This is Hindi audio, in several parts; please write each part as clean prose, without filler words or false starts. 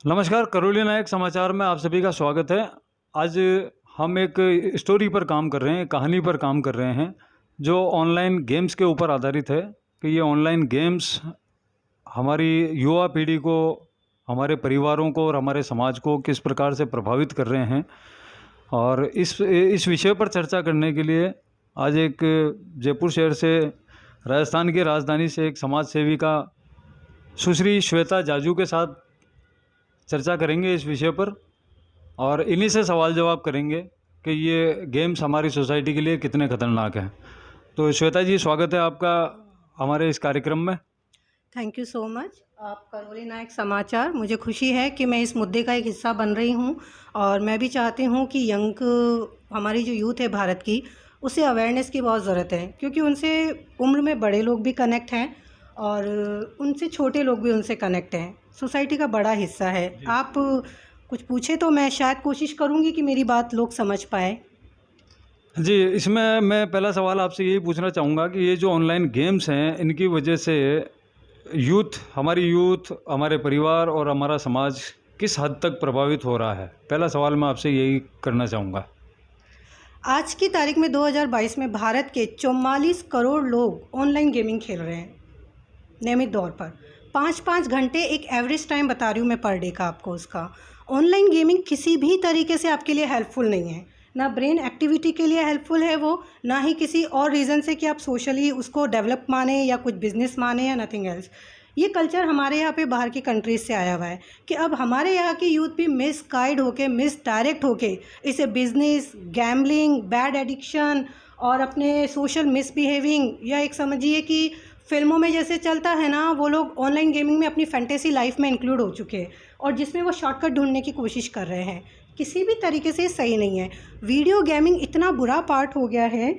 नमस्कार, करौली नायक समाचार में आप सभी का स्वागत है। आज हम एक स्टोरी पर काम कर रहे हैं, कहानी पर काम कर रहे हैं जो ऑनलाइन गेम्स के ऊपर आधारित है कि ये ऑनलाइन गेम्स हमारी युवा पीढ़ी को, हमारे परिवारों को और हमारे समाज को किस प्रकार से प्रभावित कर रहे हैं। और इस विषय पर चर्चा करने के लिए आज एक जयपुर शहर से, राजस्थान की राजधानी से एक समाज सेविका सुश्री श्वेता जाजू के साथ चर्चा करेंगे इस विषय पर और इन्हीं से सवाल जवाब करेंगे कि ये गेम्स हमारी सोसाइटी के लिए कितने खतरनाक हैं। तो श्वेता जी, स्वागत है आपका हमारे इस कार्यक्रम में। Thank you so much. आप करौली नायक समाचार, मुझे खुशी है कि मैं इस मुद्दे का एक हिस्सा बन रही हूँ और मैं भी चाहती हूँ कि हमारी जो यूथ है भारत की, उसे अवेयरनेस की बहुत ज़रूरत है, क्योंकि उनसे उम्र में बड़े लोग भी कनेक्ट हैं और उनसे छोटे लोग भी उनसे कनेक्ट हैं। सोसाइटी का बड़ा हिस्सा है। आप कुछ पूछे तो मैं शायद कोशिश करूँगी कि मेरी बात लोग समझ पाए। जी, इसमें मैं पहला सवाल आपसे यही पूछना चाहूँगा कि ये जो ऑनलाइन गेम्स हैं, इनकी वजह से हमारी यूथ, हमारे परिवार और हमारा समाज किस हद तक प्रभावित हो रहा है? पहला सवाल मैं आपसे यही करना चाहूँगा। आज की तारीख में 2022 में भारत के 44 करोड़ लोग ऑनलाइन गेमिंग खेल रहे हैं नियमित तौर पर। 5-5 घंटे एक एवरेज टाइम बता रही हूँ मैं पर डे का आपको उसका। ऑनलाइन गेमिंग किसी भी तरीके से आपके लिए हेल्पफुल नहीं है, ना ब्रेन एक्टिविटी के लिए हेल्पफुल है वो, ना ही किसी और रीज़न से कि आप सोशली उसको डेवलप माने या कुछ बिजनेस माने या नथिंग एल्स। ये कल्चर हमारे यहाँ पे बाहर की कंट्रीज से आया हुआ है कि अब हमारे यहाँ की यूथ भी मिसगाइड होके, मिसडायरेक्ट होके इसे बिजनेस, गैम्बलिंग, बैड एडिक्शन और अपने सोशल मिसबिहेविंग, या एक समझिए कि फिल्मों में जैसे चलता है ना, वो लोग ऑनलाइन गेमिंग में अपनी फैंटेसी लाइफ में इंक्लूड हो चुके हैं और जिसमें वो शॉर्टकट ढूंढने की कोशिश कर रहे हैं। किसी भी तरीके से सही नहीं है। वीडियो गेमिंग इतना बुरा पार्ट हो गया है,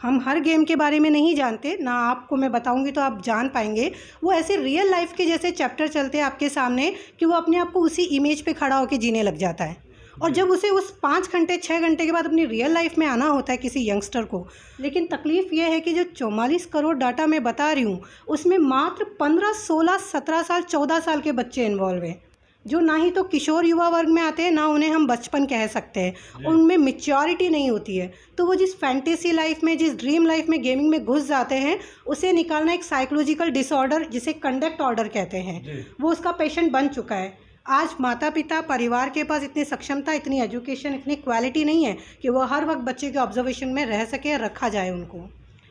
हम हर गेम के बारे में नहीं जानते ना, आपको मैं बताऊंगी तो आप जान पाएंगे। वो ऐसे रियल लाइफ के जैसे चैप्टर चलते हैं आपके सामने कि वो अपने आप को उसी इमेज पे खड़ा होकर जीने लग जाता है। और जब उसे उस 5 घंटे 6 घंटे के बाद अपनी रियल लाइफ में आना होता है किसी यंगस्टर को, लेकिन तकलीफ़ ये है कि जो 44 करोड़ डाटा मैं बता रही हूँ, उसमें मात्र 15, 16, 17 साल, 14 साल के बच्चे इन्वॉल्व हैं, जो ना ही तो किशोर युवा वर्ग में आते हैं, ना उन्हें हम बचपन कह सकते हैं। उनमें मैच्योरिटी नहीं होती है, तो वो जिस फैंटेसी लाइफ में, जिस ड्रीम लाइफ में गेमिंग में घुस जाते हैं, उसे निकालना एक साइकोलॉजिकल डिसऑर्डर, जिसे कंडक्ट ऑर्डर कहते हैं, वो उसका पेशेंट बन चुका है। आज माता पिता परिवार के पास इतनी सक्षमता, इतनी एजुकेशन, इतनी क्वालिटी नहीं है कि वो हर वक्त बच्चे के ऑब्जर्वेशन में रह सके या रखा जाए उनको।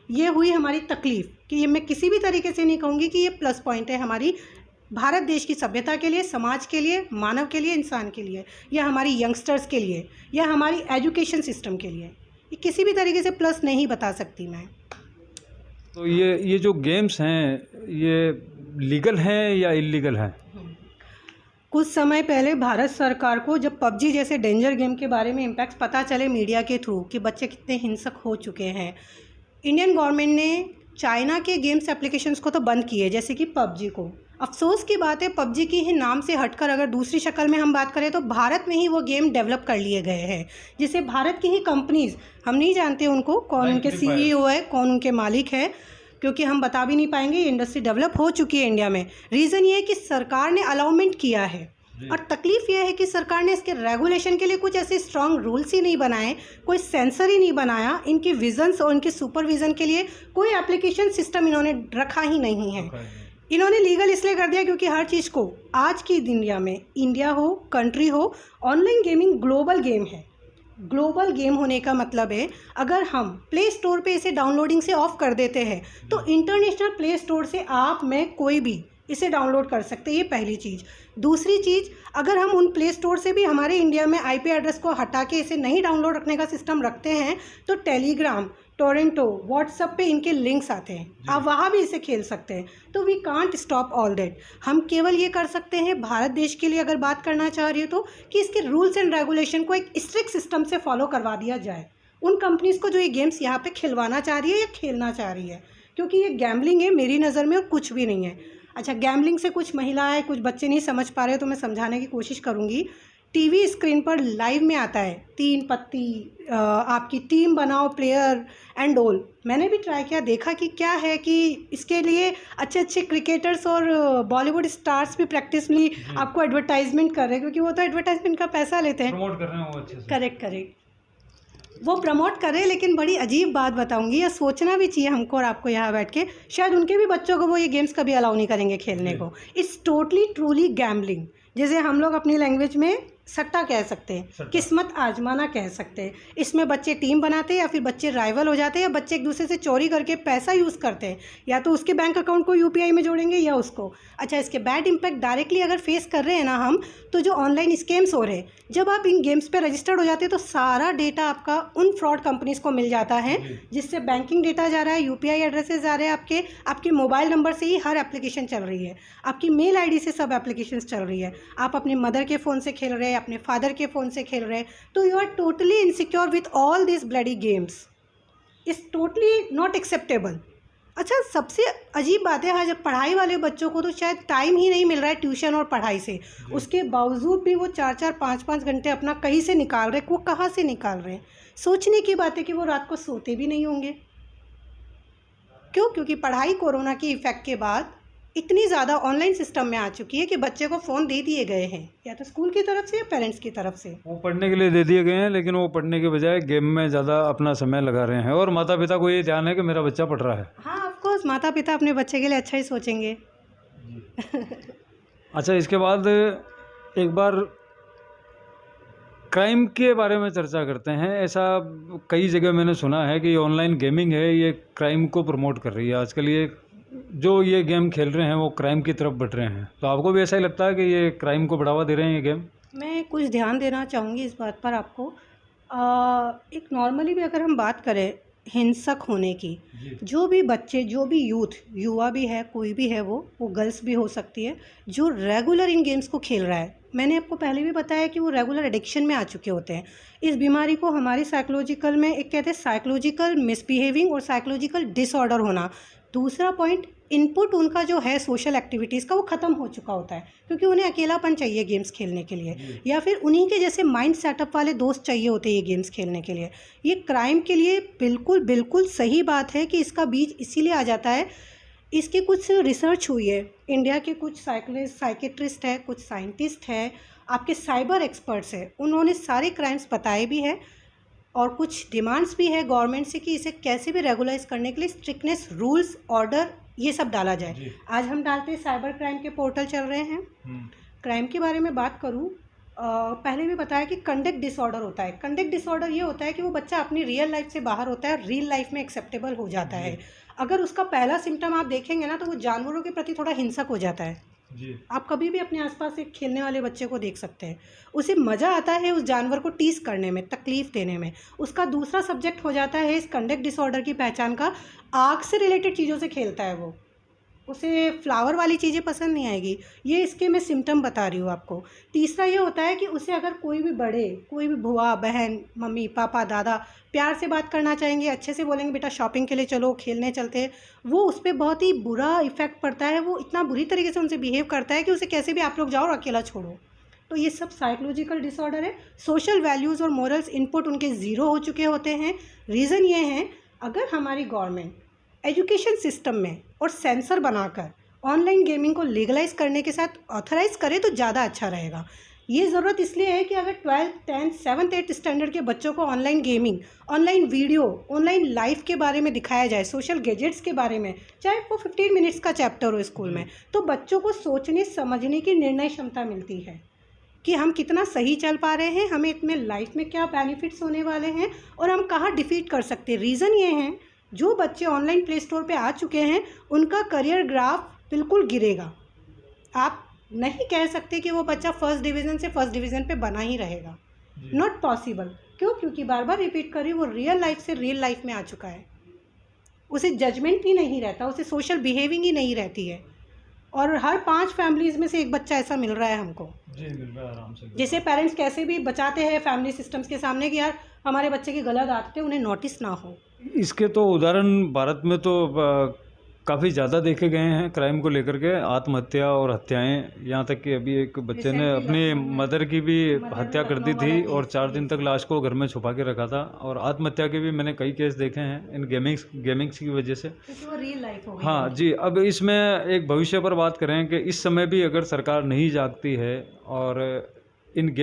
ये हुई हमारी तकलीफ़ कि ये मैं किसी भी तरीके से नहीं कहूँगी कि ये प्लस पॉइंट है हमारी भारत देश की सभ्यता के लिए, समाज के लिए, मानव के लिए, इंसान के लिए, या हमारी यंगस्टर्स के लिए, या हमारी एजुकेशन सिस्टम के लिए। ये किसी भी तरीके से प्लस नहीं बता सकती मैं। तो ये जो गेम्स हैं, ये लीगल हैं या इलीगल हैं? कुछ समय पहले भारत सरकार को जब पबजी जैसे डेंजर गेम के बारे में इम्पैक्ट्स पता चले मीडिया के थ्रू कि बच्चे कितने हिंसक हो चुके हैं, इंडियन गवर्नमेंट ने चाइना के गेम्स एप्लीकेशंस को तो बंद किए, जैसे कि पबजी को। अफसोस की बात है, पबजी की ही नाम से हटकर अगर दूसरी शक्ल में हम बात करें तो भारत में ही वो गेम डेवलप कर लिए गए हैं, जिसे भारत की ही कंपनीज़, हम नहीं जानते उनको कौन उनके CEO है, कौन उनके मालिक है, क्योंकि हम बता भी नहीं पाएंगे। ये इंडस्ट्री डेवलप हो चुकी है इंडिया में। रीज़न ये है कि सरकार ने अलाउमेंट किया है, और तकलीफ़ ये है कि सरकार ने इसके रेगुलेशन के लिए कुछ ऐसे स्ट्रॉन्ग रूल्स ही नहीं बनाए, कोई सेंसर ही नहीं बनाया, इनके विजन्स और इनके सुपरविज़न के लिए कोई एप्लीकेशन सिस्टम इन्होंने रखा ही नहीं है। इन्होंने लीगल इसलिए कर दिया क्योंकि हर चीज़ को आज की दुनिया में, इंडिया हो, कंट्री हो, ऑनलाइन गेमिंग ग्लोबल गेम है। ग्लोबल गेम होने का मतलब है, अगर हम प्ले स्टोर पे इसे डाउनलोडिंग से ऑफ कर देते हैं तो इंटरनेशनल प्ले स्टोर से आप, मैं, कोई भी इसे डाउनलोड कर सकते हैं। ये पहली चीज़। दूसरी चीज़, अगर हम उन प्ले स्टोर से भी हमारे इंडिया में IP एड्रेस को हटा के इसे नहीं डाउनलोड रखने का सिस्टम रखते हैं तो टेलीग्राम, टोरेंटो, व्हाट्सएप पे इनके लिंक्स आते हैं, आप वहाँ भी इसे खेल सकते हैं। तो we can't stop all that. हम केवल ये कर सकते हैं, भारत देश के लिए अगर बात करना चाह रही हो तो, कि इसके रूल्स एंड रेगुलेशन को एक स्ट्रिक्ट सिस्टम से फॉलो करवा दिया जाए उन कंपनीज़ को जो ये गेम्स यहाँ पे खिलवाना चाह रही है या खेलना चाह रही है, क्योंकि ये गैम्बलिंग है मेरी नज़र में और कुछ भी नहीं है। अच्छा, गैम्बलिंग से कुछ महिलाएं, कुछ बच्चे नहीं समझ पा रहे तो मैं समझाने की कोशिश करूँगी टीवी स्क्रीन पर लाइव में आता है, 3 पत्ती, आपकी टीम बनाओ, प्लेयर एंड ऑल। मैंने भी ट्राई किया, देखा कि क्या है कि इसके लिए अच्छे अच्छे क्रिकेटर्स और बॉलीवुड स्टार्स भी प्रैक्टिसली आपको एडवर्टाइजमेंट कर रहे हैं, क्योंकि वो तो एडवर्टाइजमेंट का पैसा लेते हैं, प्रमोट कर रहे हैं वो अच्छे से। करेक्ट, वो प्रमोट कर रहे हैं। लेकिन बड़ी अजीब बात बताऊंगी, या सोचना भी चाहिए हमको और आपको यहाँ बैठ के, शायद उनके भी बच्चों को वो ये गेम्स कभी अलाउ नहीं करेंगे खेलने को। इट्स टोटली ट्रूली गैम्बलिंग, जैसे हम लोग अपनी लैंग्वेज में सट्टा कह सकते हैं, किस्मत आजमाना कह सकते हैं। इसमें बच्चे टीम बनाते हैं, या फिर बच्चे राइवल हो जाते हैं, या बच्चे एक दूसरे से चोरी करके पैसा यूज़ करते हैं, या तो उसके बैंक अकाउंट को यूपीआई में जोड़ेंगे या उसको। अच्छा, इसके बैड इम्पैक्ट डायरेक्टली अगर फेस कर रहे हैं ना हम, तो जो ऑनलाइन स्कैम्स हो रहे हैं, जब आप इन गेम्स पे रजिस्टर्ड हो जाते हैं तो सारा डेटा आपका उन फ्रॉड कंपनीज को मिल जाता है, जिससे बैंकिंग डेटा जा रहा है, यूपीआई एड्रेसेस जा रहे हैं, आपके मोबाइल नंबर से ही हर एप्लीकेशन चल रही है, आपकी मेल आईडी से सब एप्लीकेशंस चल रही है, आप अपने मदर के फ़ोन से खेल रहे हैं, अपने फादर के फ़ोन से खेल रहे हैं, तो you are totally insecure with all this bloody games. Is totally not acceptable. अच्छा, सबसे अजीब बात है, जब पढ़ाई वाले बच्चों को तो शायद टाइम ही नहीं मिल रहा है ट्यूशन और पढ़ाई से, उसके बावजूद भी वो 4-4 5-5 घंटे अपना कहीं से निकाल रहे हैं। वो कहाँ से निकाल रहे हैं? सोचने की बात है कि वो रात को सोते भी नहीं होंगे। क्यों? क्योंकि पढ़ाई कोरोना की इफ़ेक्ट के बाद इतनी ज़्यादा ऑनलाइन सिस्टम में आ चुकी है कि बच्चे को फ़ोन दे दिए गए हैं, या तो स्कूल की तरफ से या पेरेंट्स की तरफ से। वो पढ़ने के लिए दे दिए गए हैं, लेकिन वो पढ़ने के बजाय गेम में ज़्यादा अपना समय लगा रहे हैं, और माता पिता को ये ध्यान है कि मेरा बच्चा पढ़ रहा है। हाँ, ऑफकोर्स माता पिता अपने बच्चे के लिए अच्छा ही सोचेंगे। अच्छा, इसके बाद एक बार क्राइम के बारे में चर्चा करते हैं। ऐसा कई जगह मैंने सुना है कि ऑनलाइन गेमिंग है, ये क्राइम को प्रमोट कर रही है। आजकल ये जो ये गेम खेल रहे हैं वो क्राइम की तरफ बढ़ रहे हैं, तो आपको भी ऐसा ही लगता है कि ये क्राइम को बढ़ावा दे रहे हैं ये गेम? मैं कुछ ध्यान देना चाहूँगी इस बात पर आपको। एक नॉर्मली भी अगर हम बात करें हिंसक होने की, जो भी बच्चे, जो भी यूथ, युवा भी है, कोई भी है, वो गर्ल्स भी हो सकती है, जो रेगुलर इन गेम्स को खेल रहा है, मैंने आपको पहले भी बताया कि वो रेगुलर एडिक्शन में आ चुके होते हैं। इस बीमारी को हमारी साइकोलॉजिकल में एक कहते हैं साइकोलॉजिकल मिसबिहेविंग और साइकोलॉजिकल डिसऑर्डर होना। दूसरा पॉइंट, इनपुट उनका जो है सोशल एक्टिविटीज़ का, वो ख़त्म हो चुका होता है, क्योंकि उन्हें अकेलापन चाहिए गेम्स खेलने के लिए, या फिर उन्हीं के जैसे माइंड सेटअप वाले दोस्त चाहिए होते हैं ये गेम्स खेलने के लिए। ये क्राइम के लिए बिल्कुल सही बात है कि इसका बीज इसीलिए आ जाता है। इसकी कुछ रिसर्च हुई है, इंडिया के कुछ साइकेट्रिस्ट है, कुछ साइंटिस्ट है, आपके साइबर एक्सपर्ट्स है, उन्होंने सारे क्राइम्स बताए भी है, और कुछ डिमांड्स भी है गवर्नमेंट से कि इसे कैसे भी रेगुलाइज करने के लिए स्ट्रिक्टनेस, रूल्स, ऑर्डर, ये सब डाला जाए। आज हम डालते हैं, साइबर क्राइम के पोर्टल चल रहे हैं। क्राइम के बारे में बात करूँ, पहले भी बताया कि कंडक्ट डिसऑर्डर होता है। कंडक्ट डिसऑर्डर ये होता है कि वो बच्चा अपनी रियल लाइफ से बाहर होता है, रियल लाइफ में एक्सेप्टेबल हो जाता है। अगर उसका पहला सिम्टम आप देखेंगे ना, तो वो जानवरों के प्रति थोड़ा हिंसक हो जाता है। आप कभी भी अपने आसपास एक खेलने वाले बच्चे को देख सकते हैं, उसे मज़ा आता है उस जानवर को टीस करने में, तकलीफ़ देने में। उसका दूसरा सब्जेक्ट हो जाता है इस कंडक्ट डिसऑर्डर की पहचान का, आग से रिलेटेड चीज़ों से खेलता है वो, उसे फ्लावर वाली चीज़ें पसंद नहीं आएगी। ये इसके मैं सिम्टम बता रही हूँ आपको। तीसरा ये होता है कि उसे अगर कोई भी बड़े, कोई भी बुआ, बहन, मम्मी, पापा, दादा प्यार से बात करना चाहेंगे, अच्छे से बोलेंगे बेटा शॉपिंग के लिए चलो, खेलने चलते हैं, वो उस पर बहुत ही बुरा इफ़ेक्ट पड़ता है। वो इतना बुरी तरीके से उनसे बिहेव करता है कि उसे कैसे भी आप लोग जाओ और अकेला छोड़ो। तो ये सब साइकोलॉजिकल डिसऑर्डर है। सोशल वैल्यूज़ और मॉरल्स इनपुट उनके ज़ीरो हो चुके होते हैं। रीज़न ये है, अगर हमारी गवर्नमेंट एजुकेशन सिस्टम में और सेंसर बनाकर ऑनलाइन गेमिंग को लीगलाइज करने के साथ ऑथराइज़ करे तो ज़्यादा अच्छा रहेगा। ये ज़रूरत इसलिए है कि अगर 12th, 10th, 7th, 8th standard के बच्चों को online gaming, online video, online life के बारे में दिखाया जाए, सोशल गैजेट्स के बारे में, चाहे वो 15 मिनट्स का चैप्टर हो स्कूल में, तो बच्चों को सोचने समझने की निर्णय क्षमता मिलती है कि हम कितना सही चल पा रहे हैं, हमें इसमें लाइफ में क्या बेनिफिट्स होने वाले हैं और हम कहाँ डिफीट कर सकते हैं। रीज़न ये है, जो बच्चे ऑनलाइन प्ले स्टोर पे आ चुके हैं उनका करियर ग्राफ बिल्कुल गिरेगा। आप नहीं कह सकते कि वो बच्चा फर्स्ट डिवीज़न से फर्स्ट डिवीज़न पे बना ही रहेगा, नॉट पॉसिबल। क्यों? क्योंकि बार बार रिपीट करी, वो रियल लाइफ से रियल लाइफ में आ चुका है, उसे जजमेंट ही नहीं रहता, उसे सोशल बिहेविंग ही नहीं रहती है। और हर 5 फैमिलीज़ में से एक बच्चा ऐसा मिल रहा है हमको। जी, मिल रहा है आराम से। जैसे पेरेंट्स कैसे भी बचाते हैं फैमिली सिस्टम्स के सामने कि यार हमारे बच्चे की गलत आदतें उन्हें नोटिस ना हो। इसके तो उदाहरण भारत में तो काफ़ी ज़्यादा देखे गए हैं क्राइम को लेकर के, आत्महत्या और हत्याएं। यहाँ तक कि अभी एक बच्चे ने अपनी मदर की भी हत्या कर दी थी और 4 दिन तक लाश को घर में छुपा के रखा था। और आत्महत्या के भी मैंने कई केस देखे हैं इन गेमिंग्स की वजह से। वो रियल लाइफ हो गई। हाँ जी। अब इसमें एक भविष्य पर बात करें कि इस समय भी अगर सरकार नहीं जागती है और इन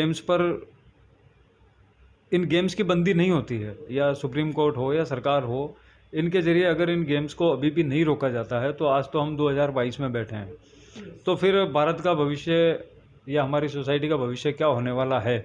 गेम्स की बंदी नहीं होती है, या सुप्रीम कोर्ट हो या सरकार हो, इनके ज़रिए अगर इन गेम्स को अभी भी नहीं रोका जाता है, तो आज तो हम 2022 में बैठे हैं, तो फिर भारत का भविष्य या हमारी सोसाइटी का भविष्य क्या होने वाला है?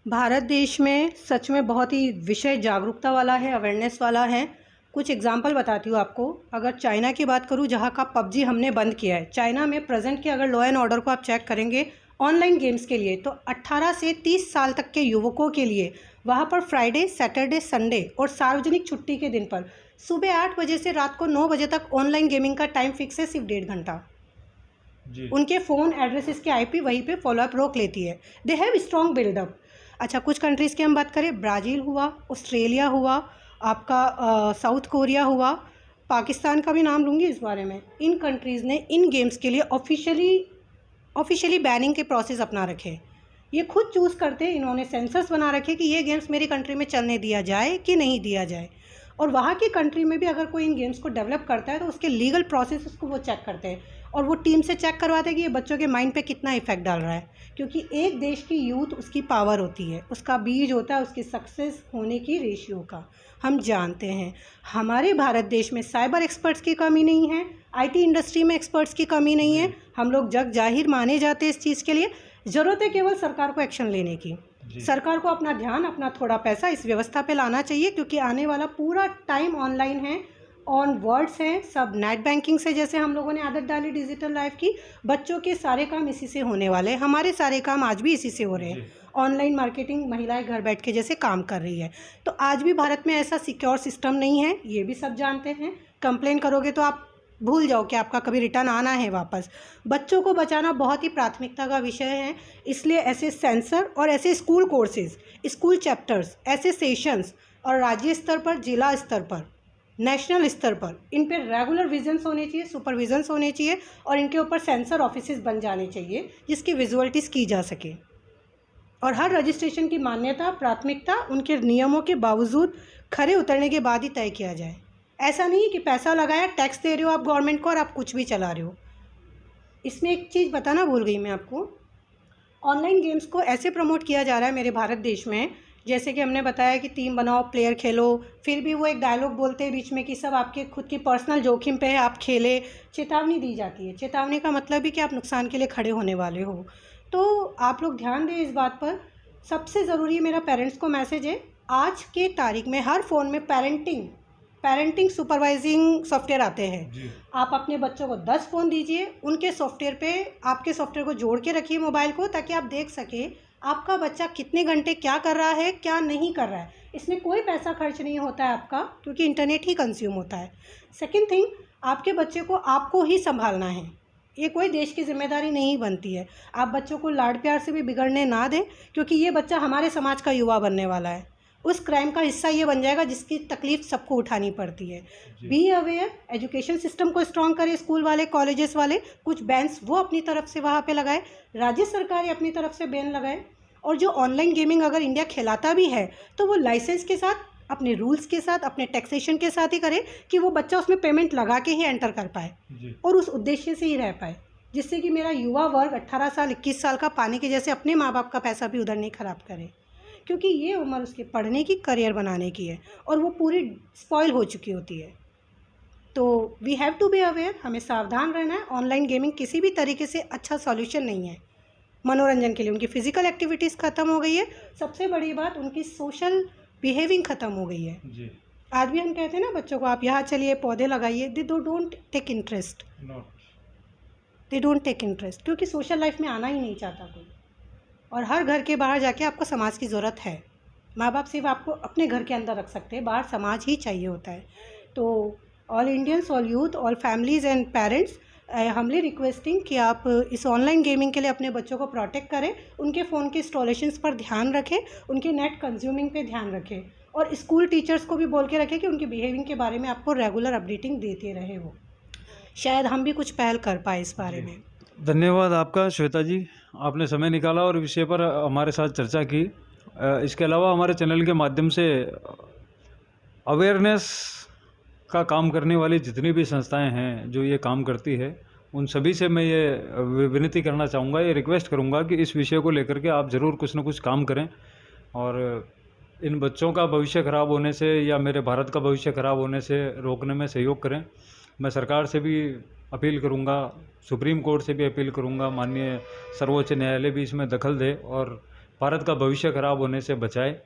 भारत देश में सच में बहुत ही विषय जागरूकता वाला है, अवेयरनेस वाला है। कुछ एग्जांपल बताती हूँ आपको। अगर चाइना की बात करूँ, जहाँ का पबजी हमने बंद किया है, चाइना में प्रेजेंट के अगर लॉ एंड ऑर्डर को आप चेक करेंगे ऑनलाइन गेम्स के लिए, तो 18 से 30 साल तक के युवकों के लिए वहाँ पर फ्राइडे, सैटरडे, संडे और सार्वजनिक छुट्टी के दिन पर सुबह 8 बजे से रात को 9 बजे तक ऑनलाइन गेमिंग का टाइम फिक्स है, सिर्फ 1.5 घंटा। उनके फ़ोन एड्रेसेस के आईपी वहीं पे फॉलोअप रोक लेती है। They have strong buildup. अच्छा, कुछ कंट्रीज़ की हम बात करें, ब्राज़ील हुआ, ऑस्ट्रेलिया हुआ, आपका साउथ कोरिया हुआ, पाकिस्तान का भी नाम लूँगी इस बारे में। इन कंट्रीज़ ने इन गेम्स के लिए ऑफिशियली बैनिंग के प्रोसेस अपना रखे। ये खुद चूज़ करते हैं, इन्होंने सेंसर्स बना रखे कि ये गेम्स मेरी कंट्री में चलने दिया जाए कि नहीं दिया जाए। और वहाँ की कंट्री में भी अगर कोई इन गेम्स को डेवलप करता है तो उसके लीगल प्रोसेस उसको वो चेक करते हैं, और वो टीम से चेक करवाते हैं कि ये बच्चों के माइंड पे कितना इफेक्ट डाल रहा है। क्योंकि एक देश की यूथ, उसकी पावर होती है, उसका बीज होता है उसकी सक्सेस होने की रेशियो का। हम जानते हैं हमारे भारत देश में साइबर एक्सपर्ट्स की कमी नहीं है, आईटी इंडस्ट्री में एक्सपर्ट्स की कमी नहीं है। हम लोग जग जाहिर माने जाते हैं इस चीज़ के लिए। ज़रूरत है केवल सरकार को एक्शन लेने की। सरकार को अपना ध्यान, अपना थोड़ा पैसा इस व्यवस्था पे लाना चाहिए, क्योंकि आने वाला पूरा टाइम ऑनलाइन है, ऑन वर्ड्स हैं, सब नेट बैंकिंग से जैसे हम लोगों ने आदत डाली डिजिटल लाइफ की, बच्चों के सारे काम इसी से होने वाले हैं। हमारे सारे काम आज भी इसी से हो रहे हैं। ऑनलाइन मार्केटिंग महिलाएं घर बैठ के जैसे काम कर रही है। तो आज भी भारत में ऐसा सिक्योर सिस्टम नहीं है, ये भी सब जानते हैं। कंप्लेन करोगे तो आप भूल जाओ कि आपका कभी रिटर्न आना है वापस। बच्चों को बचाना बहुत ही प्राथमिकता का विषय है, इसलिए ऐसे सेंसर और ऐसे स्कूल कोर्सेज, स्कूल चैप्टर्स, ऐसे सेशंस और राज्य स्तर पर, जिला स्तर पर, नेशनल स्तर पर इन पर रेगुलर विजन्स होने चाहिए, सुपरविजन्स होने चाहिए, और इनके ऊपर सेंसर ऑफिसेज बन जाने चाहिए जिसकी विजुअलिटीज़ की जा सके। और हर रजिस्ट्रेशन की मान्यता, प्राथमिकता उनके नियमों के बावजूद खरे उतरने के बाद ही तय किया जाए। ऐसा नहीं कि पैसा लगाया, टैक्स दे रहे हो आप गवर्नमेंट को और आप कुछ भी चला रहे हो। इसमें एक चीज़ बताना भूल गई मैं आपको, ऑनलाइन गेम्स को ऐसे प्रमोट किया जा रहा है मेरे भारत देश में, जैसे कि हमने बताया कि टीम बनाओ, प्लेयर खेलो, फिर भी वो एक डायलॉग बोलते हैं बीच में कि सब आपके खुद की पर्सनल जोखिम पे है, आप खेले। चेतावनी दी जाती है। चेतावनी का मतलब भी कि आप नुकसान के लिए खड़े होने वाले हो। तो आप लोग ध्यान दें इस बात पर। सबसे ज़रूरी मेरा पेरेंट्स को मैसेज है, आज के तारीख में हर फ़ोन में पेरेंटिंग सुपरवाइजिंग सॉफ्टवेयर आते हैं। आप अपने बच्चों को 10 फ़ोन दीजिए, उनके सॉफ्टवेयर पे आपके सॉफ्टवेयर को जोड़ के रखिए मोबाइल को, ताकि आप देख सकें आपका बच्चा कितने घंटे क्या कर रहा है, क्या नहीं कर रहा है। इसमें कोई पैसा खर्च नहीं होता है आपका, क्योंकि इंटरनेट ही कंज्यूम होता है। सेकंड थिंग, आपके बच्चे को आपको ही संभालना है, ये कोई देश की जिम्मेदारी नहीं बनती है। आप बच्चों को लाड प्यार से भी बिगड़ने ना दें, क्योंकि ये बच्चा हमारे समाज का युवा बनने वाला है। उस क्राइम का हिस्सा ये बन जाएगा जिसकी तकलीफ सबको उठानी पड़ती है। बी अवेयर, एजुकेशन सिस्टम को स्ट्रॉन्ग करें, स्कूल वाले, कॉलेजेस वाले, कुछ बैन्स वो अपनी तरफ से वहाँ पे लगाए, राज्य सरकार अपनी तरफ से बैन लगाए। और जो ऑनलाइन गेमिंग अगर इंडिया खिलाता भी है तो वो लाइसेंस के साथ, अपने रूल्स के साथ, अपने टैक्सेशन के साथ ही करे, कि वो बच्चा उसमें पेमेंट लगा के ही एंटर कर पाए और उस उद्देश्य से ही रह पाए, जिससे कि मेरा युवा वर्ग 18 साल 21 साल का पाने के जैसे अपने माँ बाप का पैसा भी उधर नहीं ख़राब करे, क्योंकि ये उम्र उसके पढ़ने की, करियर बनाने की है, और वो पूरी स्पॉइल हो चुकी होती है। तो we have to be aware, हमें सावधान रहना है। ऑनलाइन गेमिंग किसी भी तरीके से अच्छा सॉल्यूशन नहीं है मनोरंजन के लिए। उनकी फ़िज़िकल एक्टिविटीज़ ख़त्म हो गई है, सबसे बड़ी बात उनकी सोशल बिहेविंग ख़त्म हो गई है जी। आज भी हम कहते हैं ना बच्चों को, आप यहाँ चलिए, पौधे लगाइए, दे डोंट टेक इंटरेस्ट, क्योंकि सोशल लाइफ में आना ही नहीं चाहता कोई। और हर घर के बाहर जाके आपको समाज की ज़रूरत है। माँ बाप सिर्फ आपको अपने घर के अंदर रख सकते हैं, बाहर समाज ही चाहिए होता है। तो all Indians, all youth, all families and parents, humbly requesting कि आप इस ऑनलाइन गेमिंग के लिए अपने बच्चों को प्रोटेक्ट करें, उनके फ़ोन के इंस्टॉलेशंस पर ध्यान रखें, उनके नेट कंज्यूमिंग पे ध्यान रखें, और स्कूल टीचर्स को भी बोल के रखें कि उनकी बिहेविंग के बारे में आपको रेगुलर अपडेटिंग देते रहे वो। शायद हम भी कुछ पहल कर पाए इस बारे में। धन्यवाद आपका श्वेता जी, आपने समय निकाला और विषय पर हमारे साथ चर्चा की। इसके अलावा हमारे चैनल के माध्यम से अवेयरनेस का काम करने वाली जितनी भी संस्थाएं हैं जो ये काम करती है, उन सभी से मैं ये विनती करना चाहूँगा, ये रिक्वेस्ट करूँगा कि इस विषय को लेकर के आप ज़रूर कुछ ना कुछ काम करें और इन बच्चों का भविष्य ख़राब होने से या मेरे भारत का भविष्य ख़राब होने से रोकने में सहयोग करें। मैं सरकार से भी अपील करूँगा, सुप्रीम कोर्ट से भी अपील करूँगा, माननीय सर्वोच्च न्यायालय भी इसमें दखल दे और भारत का भविष्य ख़राब होने से बचाए।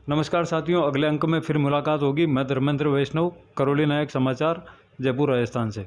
नमस्कार साथियों, अगले अंक में फिर मुलाकात होगी। मैं धर्मेंद्र वैष्णव, करौली नायक समाचार, जयपुर राजस्थान से।